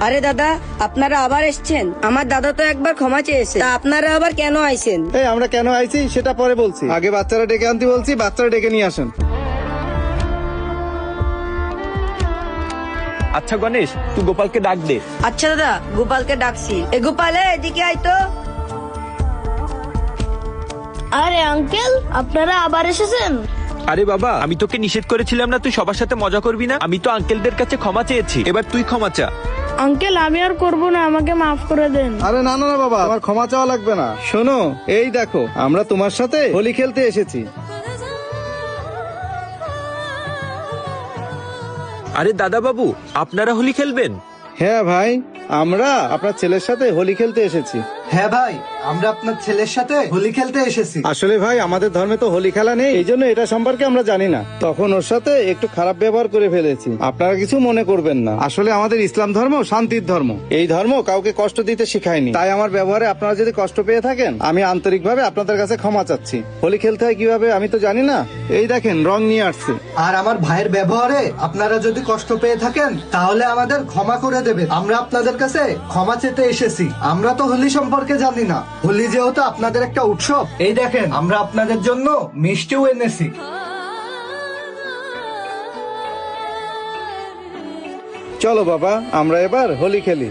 আরে দাদা, আপনারা আবার এসছেন? আমার দাদা তো একবার ক্ষমা চেয়েছে, তা আপনারা আবার কেন আইছেন? এই আমরা কেন আইছি সেটা পরে বলছি, আগে বাচ্চারা ডেকে আনতে বলছি, বাচ্চারা ডেকে নিয়ে আসেন। আচ্ছা গণেশ, তুই গোপালকে ডাক দে। আচ্ছা দাদা, গোপালকে ডাকছি। এ গোপাল, এদিকে আয় তো। আরে আঙ্কেল, আপনারা আবার এসেছেন? আরে বাবা, আমি তোকে নিষেধ করেছিলাম না তুই সবার সাথে মজা করবি না? আমি তো আঙ্কেলদের কাছে ক্ষমা চেয়েছি, এবার তুই ক্ষমা চা। আঙ্কেল, আমি আর করব না, আমাকে মাফ করে দেন। আরে না না না বাবা, আমার ক্ষমা চাওয়া লাগবে না। শোনো, এই দেখো আমরা তোমার সাথে হোলি খেলতে এসেছি। আরে দাদা বাবু, আপনারা হোলি খেলবেন? হ্যাঁ ভাই, আমরা আপনার ছেলের সাথে হোলি খেলতে এসেছি। হ্যাঁ ভাই, আমরা আপনার ছেলের সাথে হোলি খেলতে এসেছি। আসলে ভাই আমাদের ধর্মে তো হোলি খেলা নেই, এই জন্য এটা সম্পর্কে আমরা জানি না। তখন ওর সাথে একটু খারাপ ব্যবহার করে ফেলেছি, আপনারা কিছু মনে করবেন না। আসলে আমাদের ইসলাম ধর্ম শান্তির ধর্ম, এই ধর্ম কাউকে কষ্ট দিতে শেখায়নি। তাই আমার ব্যবহারে আপনারা যদি কষ্ট পেয়ে থাকেন, আমি আন্তরিকভাবে আপনাদের কাছে ক্ষমা চাচ্ছি। হোলি খেলতে হয় কিভাবে আমি তো জানি না, এই দেখেন রং নিয়ে আসছে। আর আমার ভাইয়ের ব্যবহারে আপনারা যদি কষ্ট পেয়ে থাকেন তাহলে আমাদের ক্ষমা করে দেবেন। আমরা আপনাদের কাছে ক্ষমা চেতে এসেছি। আমরা তো হোলি সম্পর্কে জানি না, হোলি যেহেতু আপনাদের একটা উৎসব, এই দেখেন আমরা আপনাদের জন্য মিষ্টিও এনেছি। চলো বাবা, আমরা এবার হোলি খেলি।